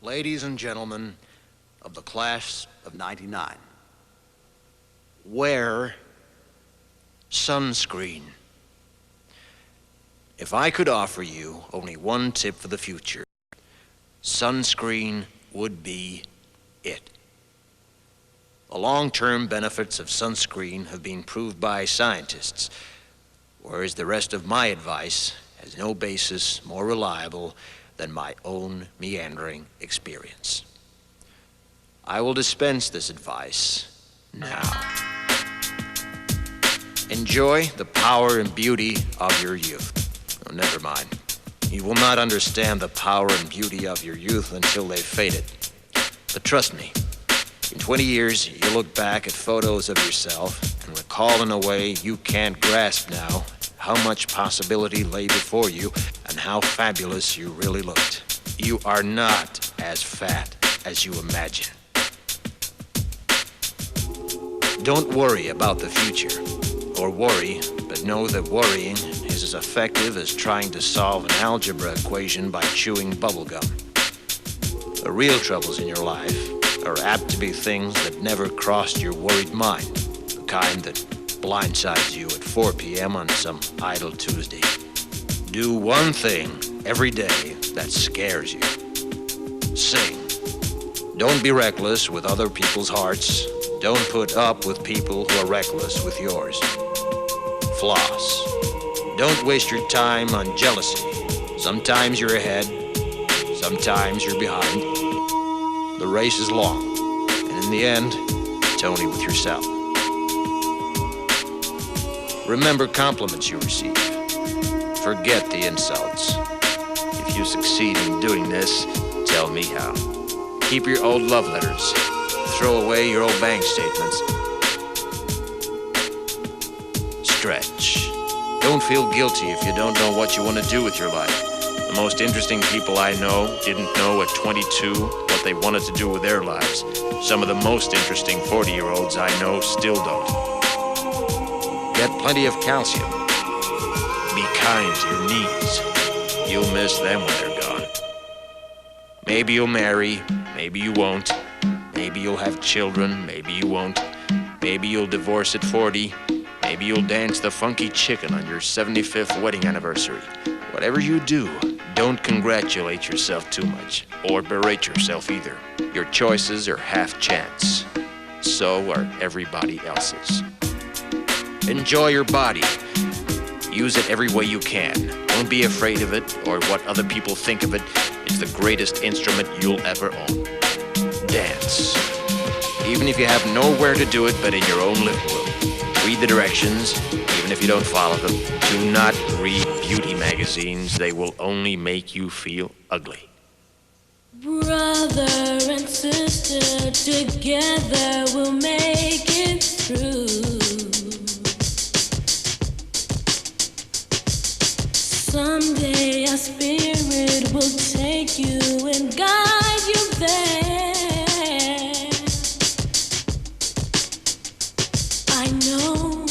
Ladies and gentlemen of the class of '99, wear sunscreen. If I could offer you only one tip for the future, sunscreen would be it. The long-term benefits of sunscreen have been proved by scientists, whereas the rest of my advice has no basis more reliable than my own meandering experience. I will dispense this advice now. Enjoy the power and beauty of your youth. Oh, never mind. You will not understand the power and beauty of your youth until they've faded. But trust me, in 20 years, you'll look back at photos of yourself and recall in a way you can't grasp now how much possibility lay before you and how fabulous you really looked. You are not as fat as you imagine. Don't worry about the future, or worry, but know that worrying is as effective as trying to solve an algebra equation by chewing bubblegum. The real troubles in your life are apt to be things that never crossed your worried mind, the kind that blindsides you at 4 p.m. on some idle Tuesday. Do one thing every day that scares you. Sing. Don't be reckless with other people's hearts. Don't put up with people who are reckless with yours. Floss. Don't waste your time on jealousy. Sometimes you're ahead, sometimes you're behind. The race is long, and in the end, it's only with yourself. Remember compliments you receive. Forget the insults. If you succeed in doing this, tell me how. Keep your old love letters. Throw away your old bank statements. Stretch. Don't feel guilty if you don't know what you want to do with your life. The most interesting people I know didn't know at 22 what they wanted to do with their lives. Some of the most interesting 40-year-olds I know still don't. Get plenty of calcium. Be kind to your knees. You'll miss them when they're gone. Maybe you'll marry, maybe you won't. Maybe you'll have children, maybe you won't. Maybe you'll divorce at 40. Maybe you'll dance the funky chicken on your 75th wedding anniversary. Whatever you do, don't congratulate yourself too much, or berate yourself either. Your choices are half chance. So are everybody else's. Enjoy your body. Use it every way you can. Don't be afraid of it or what other people think of it. It's the greatest instrument you'll ever own. Dance. Even if you have nowhere to do it but in your own living room. Read the directions, even if you don't follow them. Do not read beauty magazines. They will only make you feel ugly. Brother and sister, together we'll make it through. Someday our spirit will take you and guide you there. I know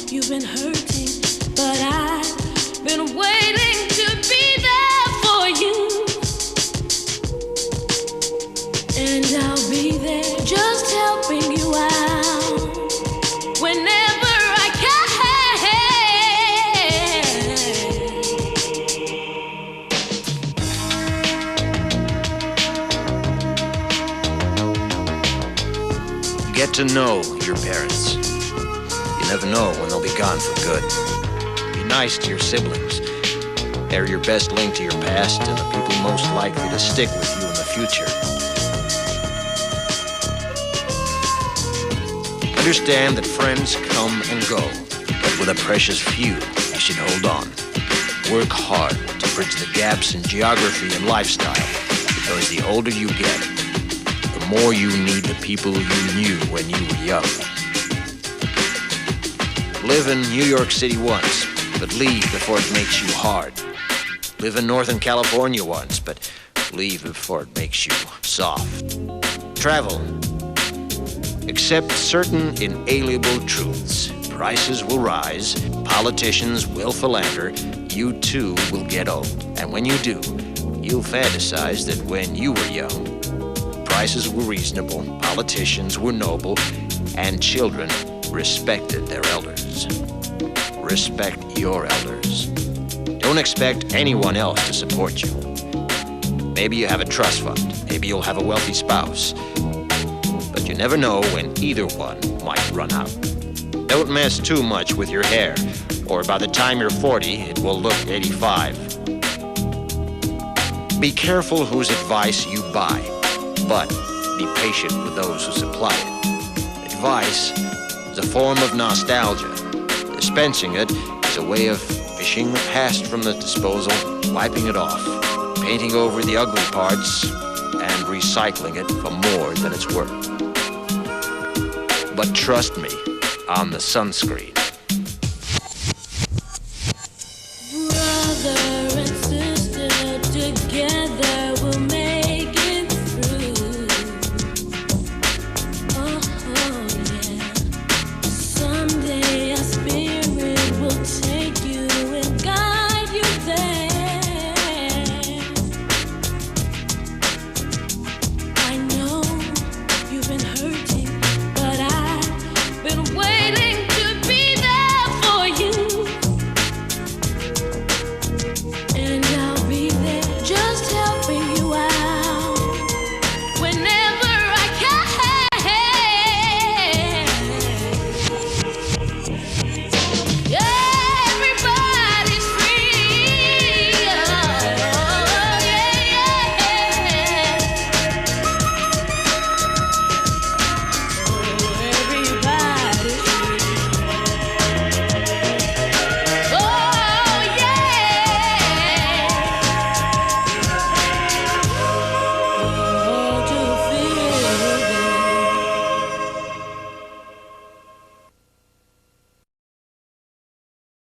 you've been hurting, but I've been waiting to be there for you. And I'll be there just helping you out whenever I can. Get to know your parents. You never know when they'll be gone for good. Be nice to your siblings. They're your best link to your past and the people most likely to stick with you in the future. Understand that friends come and go, but with a precious few, you should hold on. Work hard to bridge the gaps in geography and lifestyle, because the older you get, the more you need the people you knew when you were young. Live in New York City once, but leave before it makes you hard. Live in Northern California once, but leave before it makes you soft. Travel. Accept certain inalienable truths. Prices will rise, politicians will philander, you too will get old. And when you do, you'll fantasize that when you were young, prices were reasonable, politicians were noble, and children respected their elders. Respect your elders. Don't expect anyone else to support you. Maybe you have a trust fund, maybe you'll have a wealthy spouse, but you never know when either one might run out. Don't mess too much with your hair, or by the time you're 40, it will look 85. Be careful whose advice you buy, but be patient with those who supply it. Advice is a form of nostalgia. Dispensing it is a way of fishing the past from the disposal, wiping it off, painting over the ugly parts, and recycling it for more than it's worth. But trust me on the sunscreen. Brother and sister together.